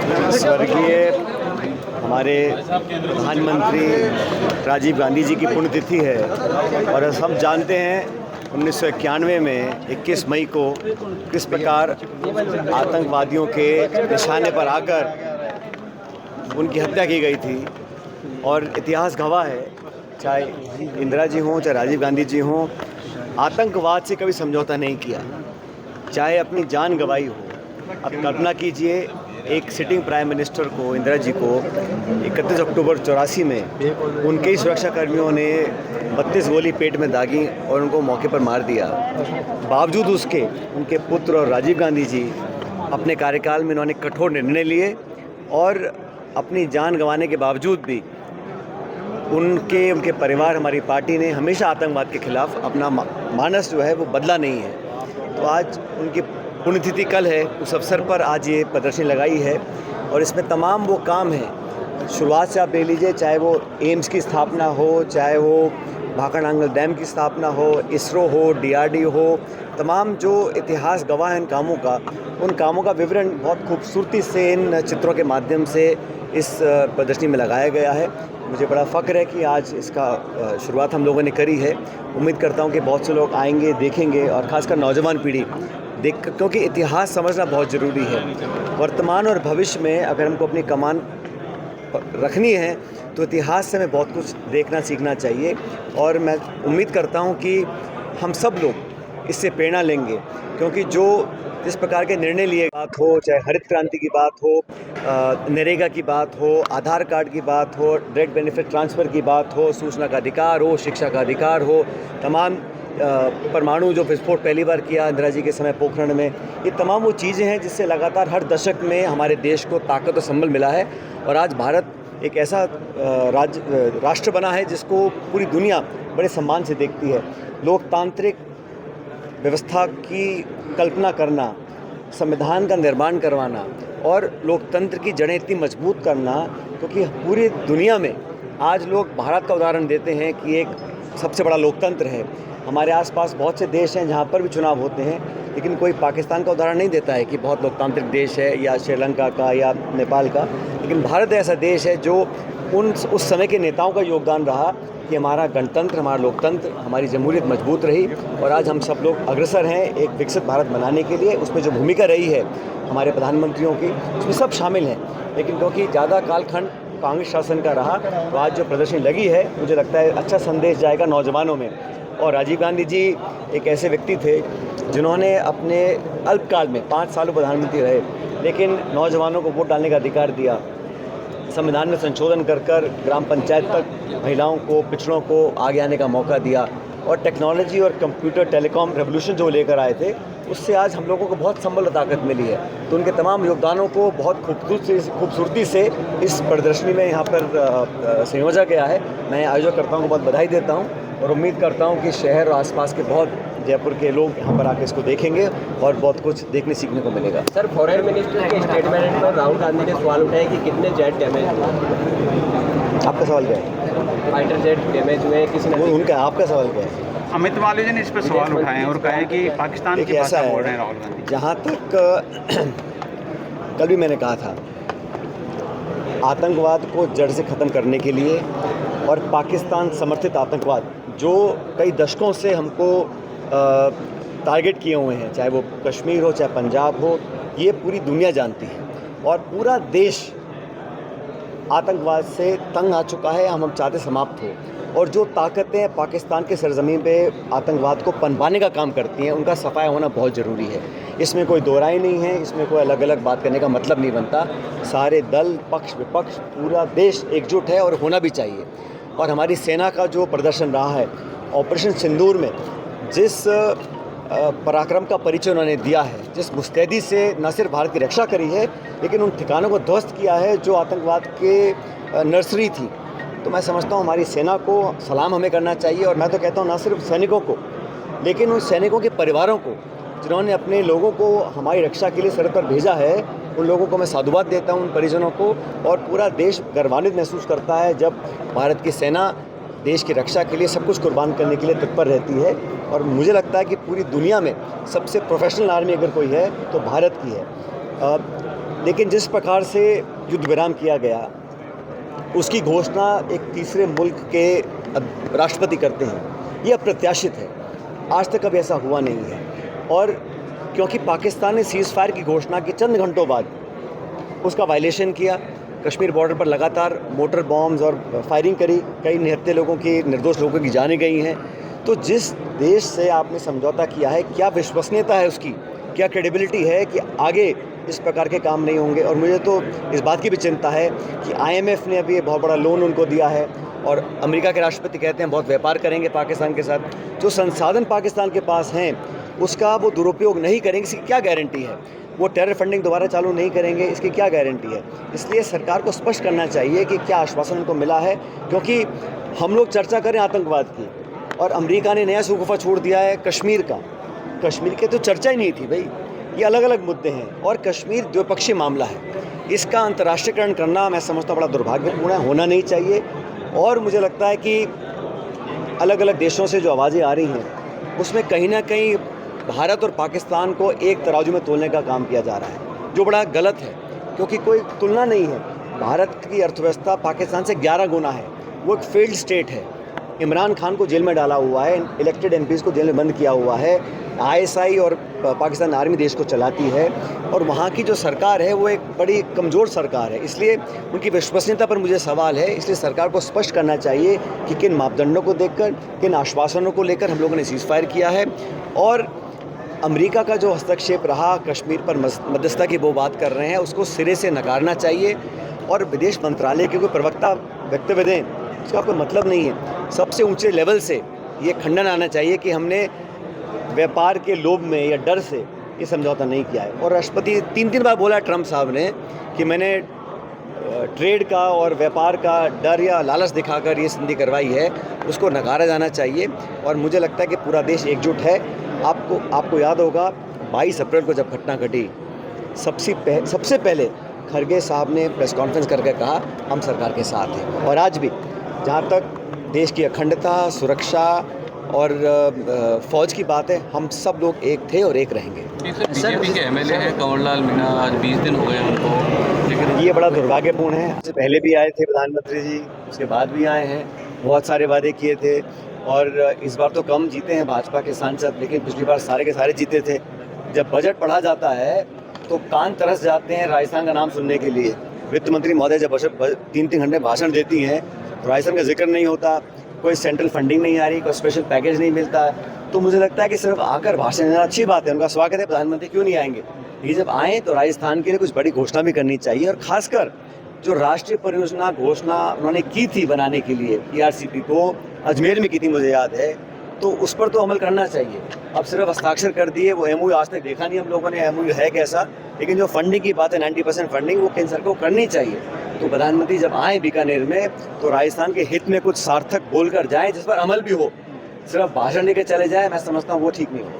स्वर्गीय हमारे प्रधानमंत्री राजीव गांधी जी की पुण्यतिथि है और सब जानते हैं 1991 में 21 मई को किस प्रकार आतंकवादियों के निशाने पर आकर उनकी हत्या की गई थी। और इतिहास गवाह है, चाहे इंदिरा जी हों चाहे राजीव गांधी जी हों, आतंकवाद से कभी समझौता नहीं किया, चाहे अपनी जान गंवाई हो। अब कल्पना कीजिए, एक सिटिंग प्राइम मिनिस्टर को, इंदिरा जी को 31 अक्टूबर 84 में उनके ही सुरक्षा कर्मियों ने 32 गोली पेट में दागी और उनको मौके पर मार दिया। बावजूद उसके उनके पुत्र और राजीव गांधी जी अपने कार्यकाल में उन्होंने कठोर निर्णय लिए और अपनी जान गंवाने के बावजूद भी उनके परिवार, हमारी पार्टी ने हमेशा आतंकवाद के खिलाफ अपना मानस जो है वो बदला नहीं है। तो आज उनकी पुण्यतिथि कल है, उस अवसर पर आज ये प्रदर्शनी लगाई है और इसमें तमाम वो काम हैं। शुरुआत से आप ले लीजिए, चाहे वो एम्स की स्थापना हो, चाहे वो भाखड़नांगल डैम की स्थापना हो, इसरो हो, डीआरडीओ हो, तमाम जो इतिहास गवाह हैं इन कामों का, उन कामों का विवरण बहुत खूबसूरती से इन चित्रों के माध्यम से इस प्रदर्शनी में लगाया गया है। मुझे बड़ा फ़ख्र है कि आज इसका शुरुआत हम लोगों ने करी है। उम्मीद करता हूँ कि बहुत से लोग आएंगे, देखेंगे और ख़ासकर नौजवान पीढ़ी देख, क्योंकि इतिहास समझना बहुत ज़रूरी है। वर्तमान और भविष्य में अगर हमको अपनी कमान रखनी है तो इतिहास से हमें बहुत कुछ देखना सीखना चाहिए और मैं उम्मीद करता हूँ कि हम सब लोग इससे प्रेरणा लेंगे, क्योंकि जो जिस प्रकार के निर्णय लिए बात हो, चाहे हरित क्रांति की बात हो, नरेगा की बात हो, आधार कार्ड की बात हो, डायरेक्ट बेनिफिट ट्रांसफ़र की बात हो, सूचना का अधिकार हो, शिक्षा का अधिकार हो, तमाम परमाणु जो विस्फोट पहली बार किया इंदिरा जी के समय पोखरण में, ये तमाम वो चीज़ें हैं जिससे लगातार हर दशक में हमारे देश को ताकत और संबल मिला है। और आज भारत एक ऐसा राष्ट्र बना है जिसको पूरी दुनिया बड़े सम्मान से देखती है। लोकतांत्रिक व्यवस्था की कल्पना करना, संविधान का निर्माण करवाना और लोकतंत्र की जड़ें इतनी मजबूत करना, क्योंकि पूरी दुनिया में आज लोग भारत का उदाहरण देते हैं कि एक सबसे बड़ा लोकतंत्र है। हमारे आसपास बहुत से देश हैं जहाँ पर भी चुनाव होते हैं, लेकिन कोई पाकिस्तान का उदाहरण नहीं देता है कि बहुत लोकतांत्रिक देश है, या श्रीलंका का या नेपाल का। लेकिन भारत ऐसा देश है जो उस समय के नेताओं का योगदान रहा कि हमारा गणतंत्र, हमारा लोकतंत्र, हमारी जमहूरियत मजबूत रही और आज हम सब लोग अग्रसर हैं एक विकसित भारत बनाने के लिए। उसमें जो भूमिका रही है हमारे प्रधानमंत्रियों की, उसमें सब शामिल हैं। लेकिन क्योंकि ज़्यादा कालखंड कांग्रेस शासन का रहा, तो आज जो प्रदर्शनी लगी है, मुझे लगता है अच्छा संदेश जाएगा नौजवानों में। और राजीव गांधी जी एक ऐसे व्यक्ति थे जिन्होंने अपने अल्पकाल में 5 सालों प्रधानमंत्री रहे, लेकिन नौजवानों को वोट डालने का अधिकार दिया, संविधान में संशोधन कर ग्राम पंचायत तक महिलाओं को, पिछड़ों को आगे आने का मौका दिया और टेक्नोलॉजी और कंप्यूटर टेलीकॉम रेवोल्यूशन जो लेकर आए थे, उससे आज हम लोगों को बहुत संबल और ताकत मिली है। तो उनके तमाम योगदानों को बहुत खूबसूरती से इस प्रदर्शनी में यहाँ पर संयोजा गया है। मैं आयोजकर्ताओं को बहुत बधाई देता हूँ और उम्मीद करता हूँ कि शहर और आसपास के बहुत जयपुर के लोग यहाँ पर आकर इसको देखेंगे और बहुत कुछ देखने सीखने को मिलेगा। सर, फॉरेन मिनिस्टर के स्टेटमेंट पर राहुल गांधी ने सवाल उठाया कि कितने जेट डैमेज हुए। आपका सवाल क्या है? फाइटर जेट डैमेज हुए किसी ने? उनका आपका सवाल क्या है? अमित मालवीय ने इस पर सवाल उठाए हैं और कहा है कि पाकिस्तान की भाषा बोल रहे हैं राहुल गांधी। जहाँ तक कल भी मैंने कहा था, आतंकवाद को जड़ से ख़त्म करने के लिए और पाकिस्तान समर्थित आतंकवाद जो कई दशकों से हमको टारगेट किए हुए हैं, चाहे वो कश्मीर हो चाहे पंजाब हो, ये पूरी दुनिया जानती है और पूरा देश आतंकवाद से तंग आ चुका है। हम चाहते समाप्त हो, और जो ताकतें पाकिस्तान के सरजमीन पे आतंकवाद को पनपाने का काम करती हैं, उनका सफाया होना बहुत ज़रूरी है। इसमें कोई दो राय नहीं है, इसमें कोई अलग अलग बात करने का मतलब नहीं बनता। सारे दल, पक्ष विपक्ष, पूरा देश एकजुट है और होना भी चाहिए। और हमारी सेना का जो प्रदर्शन रहा है ऑपरेशन सिंदूर में, जिस पराक्रम का परिचय उन्होंने दिया है, जिस मुस्तैदी से न सिर्फ भारत की रक्षा करी है, लेकिन उन ठिकानों को ध्वस्त किया है जो आतंकवाद के नर्सरी थी, तो मैं समझता हूँ हमारी सेना को सलाम हमें करना चाहिए। और मैं तो कहता हूँ न सिर्फ सैनिकों को, लेकिन उन सैनिकों के परिवारों को जिन्होंने अपने लोगों को हमारी रक्षा के लिए सरहद पर भेजा है, उन लोगों को मैं साधुवाद देता हूँ, उन परिजनों को। और पूरा देश गर्वान्वित महसूस करता है जब भारत की सेना देश की रक्षा के लिए सब कुछ कुर्बान करने के लिए तत्पर रहती है। और मुझे लगता है कि पूरी दुनिया में सबसे प्रोफेशनल आर्मी अगर कोई है तो भारत की है। लेकिन जिस प्रकार से युद्ध विराम किया गया, उसकी घोषणा एक तीसरे मुल्क के राष्ट्रपति करते हैं, ये अप्रत्याशित है। आज तक कभी ऐसा हुआ नहीं है। और क्योंकि पाकिस्तान ने सीज़ फायर की घोषणा की चंद घंटों बाद उसका वायलेशन किया, कश्मीर बॉर्डर पर लगातार मोटर बॉम्ब्स और फायरिंग करी, कई निहत्थे लोगों की, निर्दोष लोगों की जानें गई हैं। तो जिस देश से आपने समझौता किया है, क्या विश्वसनीयता है उसकी, क्या क्रेडिबिलिटी है कि आगे इस प्रकार के काम नहीं होंगे। और मुझे तो इस बात की भी चिंता है कि IMF ने अभी बहुत बड़ा लोन उनको दिया है और अमेरिका के राष्ट्रपति कहते हैं बहुत व्यापार करेंगे पाकिस्तान के साथ। जो संसाधन पाकिस्तान के पास हैं उसका वो दुरुपयोग नहीं करेंगे, इसकी क्या गारंटी है। वो टेरर फंडिंग दोबारा चालू नहीं करेंगे, इसकी क्या गारंटी है। इसलिए सरकार को स्पष्ट करना चाहिए कि क्या आश्वासन उनको मिला है, क्योंकि हम लोग चर्चा करें आतंकवाद की और अमेरिका ने नया शगुफा छोड़ दिया है कश्मीर का। कश्मीर की तो चर्चा ही नहीं थी भाई, ये अलग अलग मुद्दे हैं और कश्मीर द्विपक्षीय मामला है। इसका अंतर्राष्ट्रीयकरण करना मैं समझता हूँ बड़ा दुर्भाग्यपूर्ण है, होना नहीं चाहिए। और मुझे लगता है कि अलग अलग देशों से जो आवाज़ें आ रही हैं उसमें कहीं ना कहीं भारत और पाकिस्तान को एक तराजू में तोलने का काम किया जा रहा है, जो बड़ा गलत है, क्योंकि कोई तुलना नहीं है। भारत की अर्थव्यवस्था पाकिस्तान से 11 गुना है, वो एक फेल्ड स्टेट है। इमरान खान को जेल में डाला हुआ है, इलेक्टेड MPs को जेल में बंद किया हुआ है, ISI और पाकिस्तान आर्मी देश को चलाती है और वहाँ की जो सरकार है वो एक बड़ी कमज़ोर सरकार है। इसलिए उनकी विश्वसनीयता पर मुझे सवाल है। इसलिए सरकार को स्पष्ट करना चाहिए कि किन मापदंडों को देखकर, किन आश्वासनों को लेकर हम लोगों ने सीज़ फायर किया है। और अमेरिका का जो हस्तक्षेप रहा कश्मीर पर मध्यस्थता की वो बात कर रहे हैं, उसको सिरे से नकारना चाहिए और विदेश मंत्रालय के कोई प्रवक्ता वक्तव्य दें, उसका कोई मतलब नहीं है। सबसे ऊंचे लेवल से ये खंडन आना चाहिए कि हमने व्यापार के लोभ में या डर से ये समझौता नहीं किया है। और राष्ट्रपति 3 बार बोला ट्रंप साहब ने कि मैंने ट्रेड का और व्यापार का डर या लालच दिखाकर ये संधि करवाई है, उसको नकारा जाना चाहिए। और मुझे लगता है कि पूरा देश एकजुट है। आपको याद होगा 22 अप्रैल को जब घटना घटी, सबसे पहले खरगे साहब ने प्रेस कॉन्फ्रेंस करके कहा हम सरकार के साथ हैं। और आज भी जहाँ तक देश की अखंडता, सुरक्षा और फौज की बात है, हम सब लोग एक थे और एक रहेंगे। बीजेपी के MLA हैं कंवरलाल मीणा, आज 20 दिन हो गए उनको, लेकिन ये बड़ा दुर्भाग्यपूर्ण है। इससे पहले भी आए थे प्रधानमंत्री जी, उसके बाद भी आए हैं, बहुत सारे वादे किए थे और इस बार तो कम जीते हैं भाजपा के सांसद, लेकिन पिछली बार सारे के सारे जीते थे। जब बजट पढ़ा जाता है तो कान तरस जाते हैं राजस्थान का नाम सुनने के लिए। वित्त मंत्री महोदय जब 3-3 घंटे भाषण देती हैं तो राजस्थान का जिक्र नहीं होता, कोई सेंट्रल फंडिंग नहीं आ रही, कोई स्पेशल पैकेज नहीं मिलता। तो मुझे लगता है कि सिर्फ आकर भाषण देना अच्छी बात है, उनका स्वागत है, प्रधानमंत्री क्यों नहीं आएंगे। ये जब आएँ तो राजस्थान के लिए कुछ बड़ी घोषणा भी करनी चाहिए। और खासकर जो राष्ट्रीय परियोजना घोषणा उन्होंने की थी बनाने के लिए, ERCP को अजमेर में की थी मुझे याद है, तो उस पर तो अमल करना चाहिए। अब सिर्फ हस्ताक्षर कर दिए, वो MOU आज तक देखा नहीं हम लोगों ने, MOU है कैसा। लेकिन जो फंडिंग की बात है 90% फंडिंग, वो केंद्र सरकार को करनी चाहिए। तो प्रधानमंत्री जब आए बीकानेर में तो राजस्थान के हित में कुछ सार्थक बोलकर जाएं जिस पर अमल भी हो। सिर्फ भाषण लेकर चले जाए, मैं समझता हूँ वो ठीक नहीं हो।